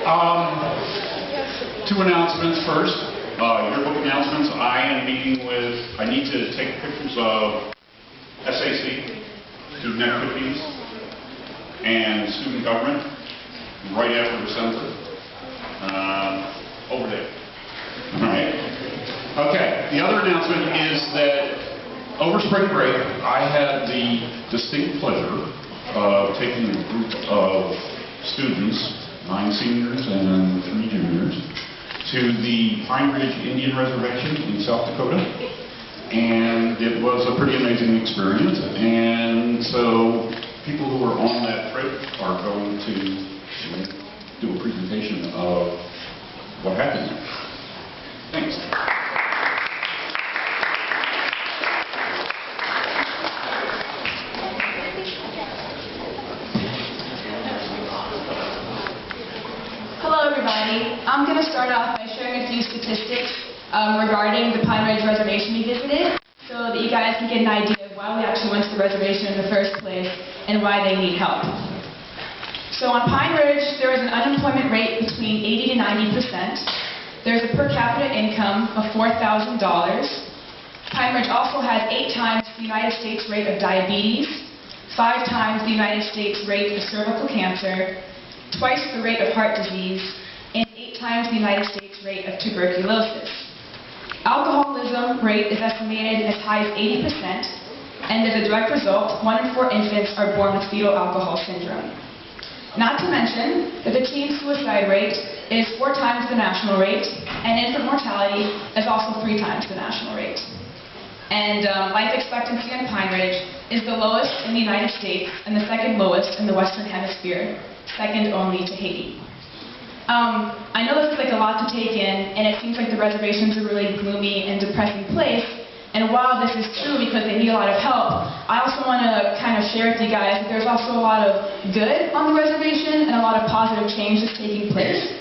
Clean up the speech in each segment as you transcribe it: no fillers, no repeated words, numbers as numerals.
Two announcements first. Yearbook announcements. I need to take pictures of SAC, student activities, and student government right after the center. Over there. All right. Okay. The other announcement is that over spring break, I had the distinct pleasure of taking a group of students, 9 seniors and 3 juniors, to the Pine Ridge Indian Reservation in South Dakota. And it was a pretty amazing experience. And so people who are on that trip are going to do a presentation of what happened there. Thanks. Hello everybody. I'm going to start off by sharing a few statistics regarding the Pine Ridge Reservation we visited, so that you guys can get an idea of why we actually went to the reservation in the first place and why they need help. So on Pine Ridge, there is an unemployment rate between 80 to 90%. There's a per capita income of $4,000. Pine Ridge also has 8 times the United States rate of diabetes, 5 times the United States rate of cervical cancer, twice the rate of heart disease, and 8 times the United States rate of tuberculosis. Alcoholism rate is estimated as high as 80%, and as a direct result, 1 in 4 infants are born with fetal alcohol syndrome. Not to mention that the teen suicide rate is 4 times the national rate, and infant mortality is also 3 times the national rate. And life expectancy on Pine Ridge is the lowest in the United States and the 2nd lowest in the Western Hemisphere, second only to Haiti. I know this is like a lot to take in, and it seems like the reservation's a really gloomy and depressing place. And while this is true because they need a lot of help, I also want to kind of share with you guys that there's also a lot of good on the reservation and a lot of positive change that's taking place.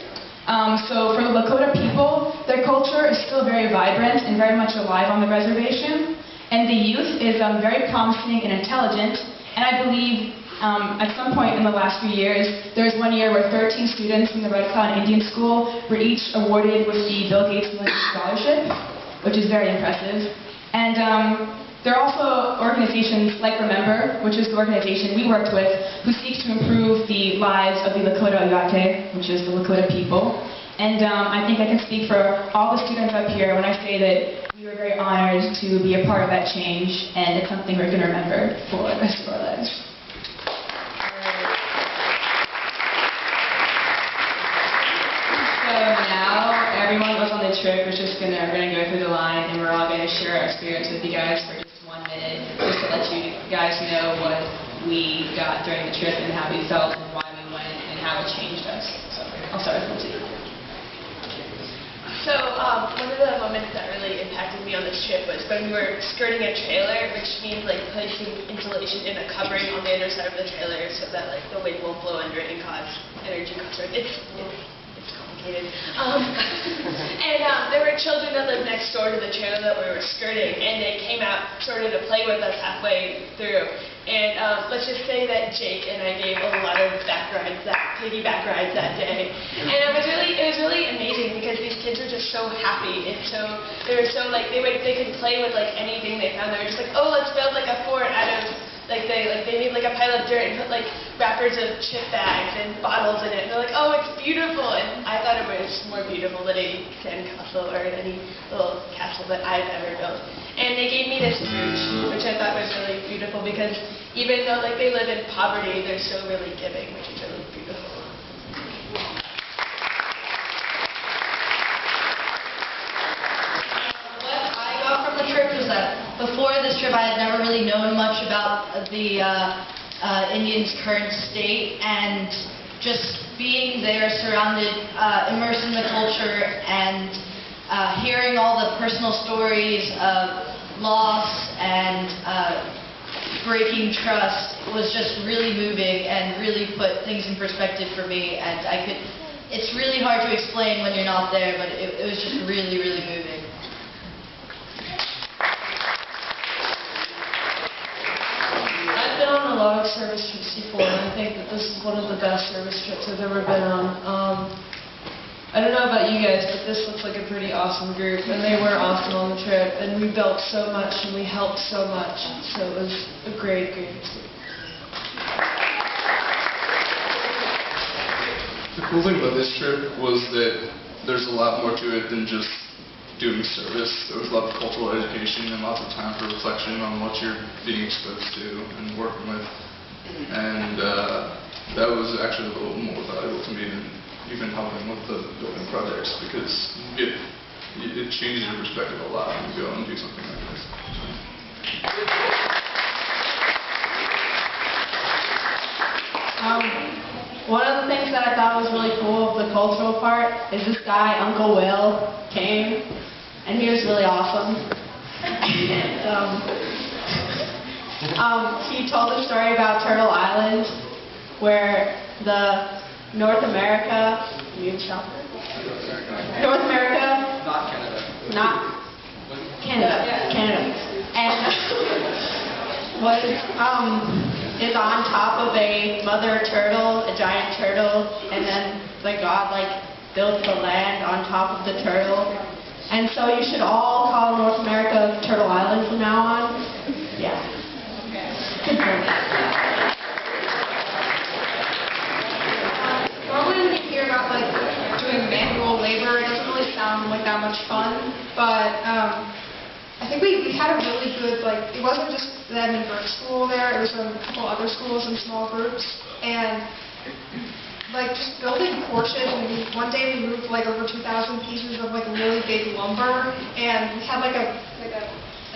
So for the Lakota people, their culture is still very vibrant and very much alive on the reservation. And the youth is very promising and intelligent. And I believe at some point in the last few years, there was one year where 13 students from the Red Cloud Indian School were each awarded with the Bill Gates Millennium Scholarship, which is very impressive. And there are also organizations like Remember, which is the organization we worked with, who seeks to improve the lives of the Lakota Oyate, which is the Lakota people. And I think I can speak for all the students up here when I say that we were very honored to be a part of that change, and it's something we're going to remember for the rest of our lives. So now everyone was on the trip. We're gonna go through the line, and we're all gonna share our experience with you guys for just 1 minute, just to let you guys know what we got during the trip and how we felt and why we went and how it changed us. So I'll start with Lindsay. So one of the moments that really impacted me on this trip was when we were skirting a trailer, which means like placing insulation in a covering on the underside of the trailer so that like the wind won't blow under it and cause energy crossroads. It's complicated. And there were children that lived next door to the trailer that we were skirting, and they came out sort of to play with us halfway through. And let's just say that Jake and I gave a lot of piggyback rides that day. And it was really amazing because these kids were just so happy, and they were so like they could play with like anything they found. They were just like, oh, let's build like a fort out of they made like a pile of dirt and put like wrappers of chip bags and bottles in it. And they're like, oh, it's beautiful. And I thought it was more beautiful than any sandcastle or any little castle that I've ever built. And they gave me this brooch, which I thought was really beautiful because even though like they live in poverty, they're still really giving, which is really beautiful. From the trip was that before this trip I had never really known much about the Indians' current state, and just being there surrounded, immersed in the culture, and hearing all the personal stories of loss and breaking trust was just really moving and really put things in perspective for me. And it's really hard to explain when you're not there, but it was just really, really moving. A lot of service trips before, and I think that this is one of the best service trips I've ever been on. I don't know about you guys, but this looks like a pretty awesome group, and they were awesome on the trip, and we built so much, and we helped so much, so it was a great experience. The cool thing about this trip was that there's a lot more to it than just doing service. There was a lot of cultural education and lots of time for reflection on what you're being exposed to and working with. And that was actually a little more valuable to me than even helping with the building projects, because it changes your perspective a lot when you go and do something like this. One of the things that I thought was really cool of the cultural part is this guy, Uncle Will, came, and he was really awesome. He told a story about Turtle Island, where the North America, not Canada, and is on top of a mother turtle, a giant turtle, and then the god built the land on top of the turtle. And so you should all call North America Turtle Island from now on. Yeah. Normally when you hear about doing manual labor, it doesn't really sound like that much fun, but I think we had a really good, it wasn't just the Edmund Burke school there, it was a couple other schools in small groups, and just building porches, and one day we moved over 2,000 pieces of really big lumber, and we had a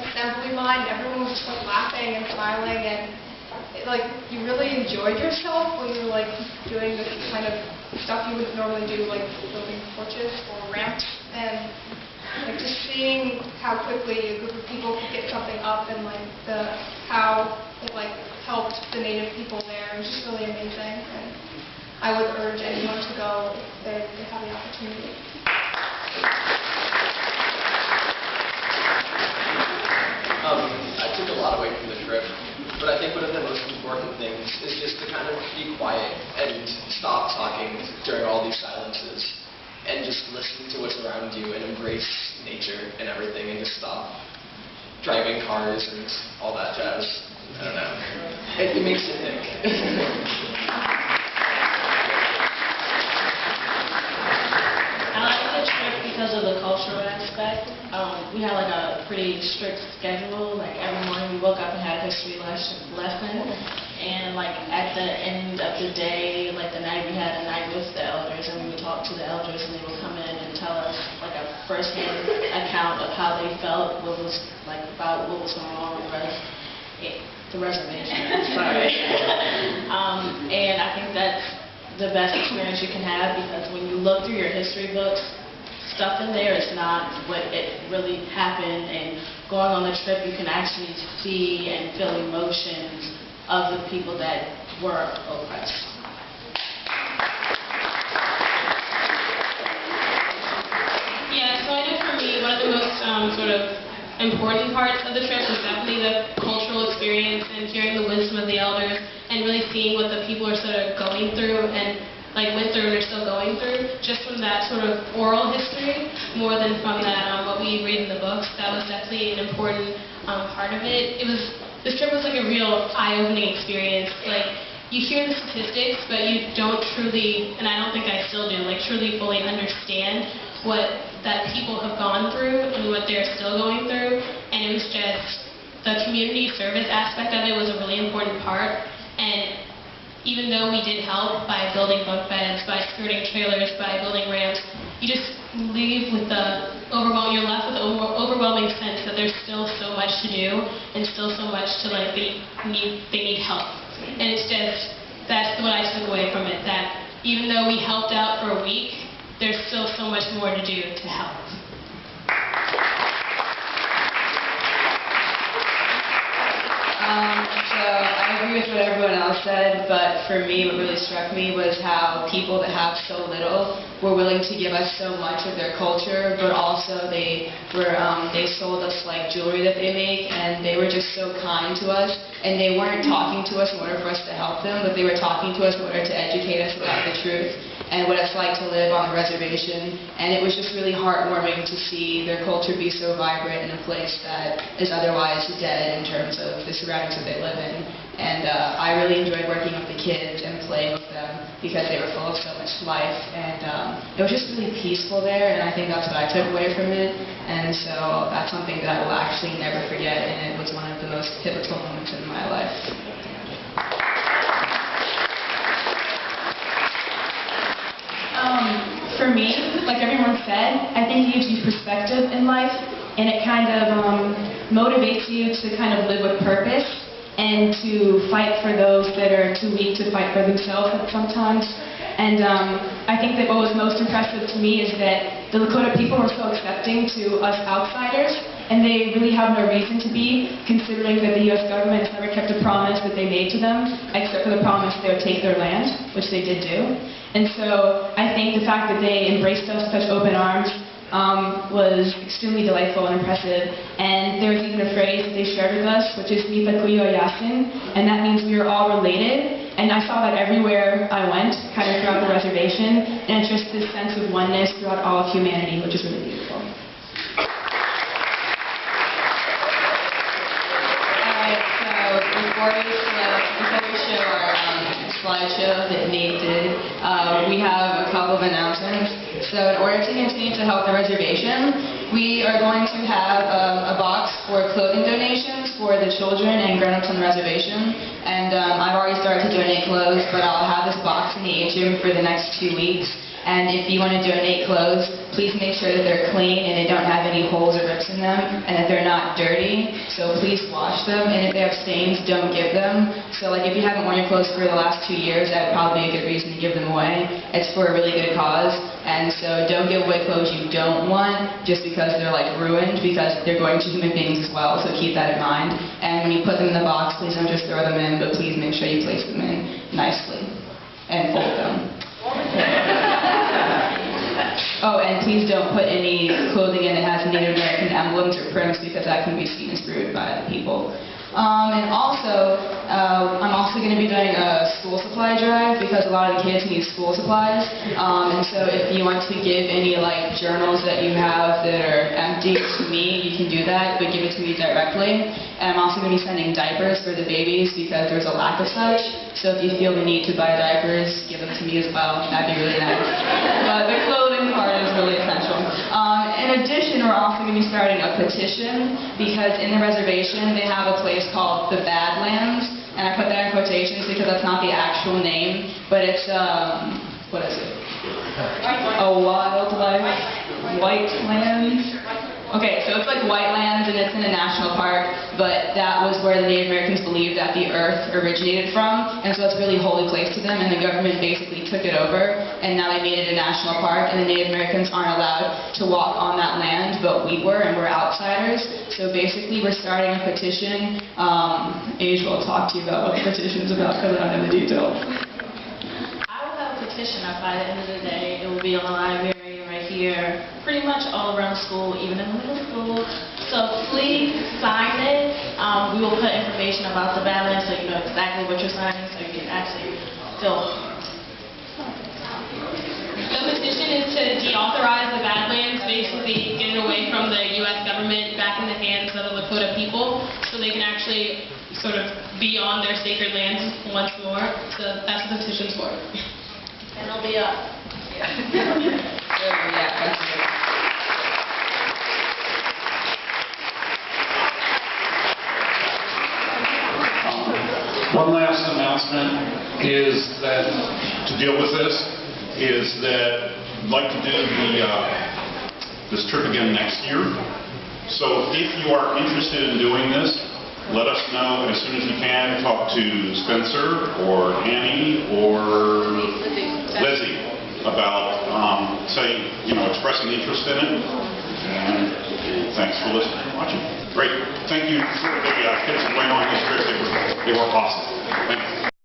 assembly line, and everyone was just laughing and smiling, and you really enjoyed yourself when you were doing this kind of stuff you would normally do, building porches or ramps, and just seeing how quickly a group of people could get something up, and how it helped the native people there. It was just really amazing, and I would urge anyone to go if they have the opportunity. I took a lot away from the trip, but I think one of the most important things is just to kind of be quiet and stop talking during all these silences, and just listen to what's around you and embrace nature and everything, and just stop driving cars and all that jazz. I don't know. It makes you think. I like the trip because of the cultural aspect. We had a pretty strict schedule. Every morning we woke up and had a history lesson. And at the end of the day, the night, we had a night with the elders, and we would talk to the elders, and they would come in and tell us a first-hand account of how they felt, what was about what was going on with the reservation. Sorry. And I think that's the best experience you can have, because when you look through your history books, stuff in there is not what it really happened, and going on the trip you can actually see and feel emotions of the people that were oppressed. Yeah, so I know for me, one of the most sort of important parts of the trip was definitely the cultural experience and hearing the wisdom of the elders and really seeing what the people are sort of going through and went through and are still going through, just from that sort of oral history, more than from that what we read in the books. That was definitely an important part of it. This trip was a real eye-opening experience. You hear the statistics, but you don't truly, and I don't think I still do, truly fully understand what that people have gone through and what they're still going through. And it was just, the community service aspect of it was a really important part. And even though we did help by building bunk beds, by skirting trailers, by building ramps, you just leave with you're left with the overwhelming sense that there's still so much to do and still so much to they need help. And it's just, that's what I took away from it, that even though we helped out for a week, there's still so much more to do to help. So I agree with what everyone else said, but for me, what really struck me was how people that have so little were willing to give us so much of their culture, but also they sold us jewelry that they make, and they were just so kind to us, and they weren't talking to us in order for us to help them, but they were talking to us in order to educate us about the truth. and what it's like to live on the reservation. And it was just really heartwarming to see their culture be so vibrant in a place that is otherwise dead in terms of the surroundings that they live in. And I really enjoyed working with the kids and playing with them because they were full of so much life. And it was just really peaceful there, and I think that's what I took away from it. And so that's something that I will actually never forget, and it was one of the most pivotal moments in my life. For me, like everyone said, I think it gives you perspective in life, and it kind of motivates you to kind of live with purpose and to fight for those that are too weak to fight for themselves sometimes. And I think that what was most impressive to me is that the Lakota people were so accepting to us outsiders, and they really have no reason to be, considering that the U.S. government has never kept a promise that they made to them, except for the promise they would take their land, which they did do. And so I think the fact that they embraced us with such open arms was extremely delightful and impressive. And there was even a phrase that they shared with us, which is Mita Kuyo Yasin, and that means we are all related. And I saw that everywhere I went, kind of throughout the reservation, and it's just this sense of oneness throughout all of humanity, which is really beautiful. Alright, so before we show our slideshow that Nate did, we have a couple of announcements. So in order to continue to help the reservation, we are going to have a box for clothing donations for the children and grown-ups on the reservation. And I've already started to donate clothes, but I'll have this box in the atrium for the next 2 weeks. And if you want to donate clothes, please make sure that they're clean and they don't have any holes or rips in them, and that they're not dirty. So please wash them, and if they have stains, don't give them. So like if you haven't worn your clothes for the last 2 years, that would probably be a good reason to give them away. It's for a really good cause. And so don't give away clothes you don't want just because they're like ruined, because they're going to human beings as well, so keep that in mind. And when you put them in the box, please don't just throw them in, but please make sure you place them in nicely and fold them. Oh, and please don't put any clothing in that has Native American emblems or prints, because that can be seen as rude by the people. And also, I'm also going to be doing a school supply drive because a lot of the kids need school supplies. And so if you want to give any like journals that you have that are empty to me, you can do that, but give it to me directly. And I'm also going to be sending diapers for the babies because there's a lack of such. So if you feel the need to buy diapers, give them to me as well. That'd be really nice. But the clothing part is really essential. In addition, we're also going to be starting a petition because in the reservation they have a place called the Badlands, and I put that in quotations because that's not the actual name, but it's what is it? A wildlife white land. Okay, so it's like white lands and it's in a national park, but that was where the Native Americans believed that the earth originated from, and so it's a really holy place to them, and the government basically took it over, and now they made it a national park, and the Native Americans aren't allowed to walk on that land, but we were, and we're outsiders. So basically we're starting a petition. Age will talk to you about what the petition is about because I don't know the details. I will have a petition up by the end of the day. It will be on the library right here, pretty much all around the school, even in the middle school. So please sign it. We will put information about the Badlands so you know exactly what you're signing, so you can actually fill. The petition is to deauthorize the Badlands, basically get it away from the U.S. government, back in the hands of the Lakota people, so they can actually sort of be on their sacred lands once more. So that's what the petition's for. And it'll be up. One last announcement is that, to deal with this, is that I'd like to do this trip again next year. So if you are interested in doing this, let us know as soon as you can. Talk to Spencer or Annie or Lizzie about expressing interest in it. And thanks for listening and watching. Great. Thank you for the kids who went on this trip. They were awesome. Thank you.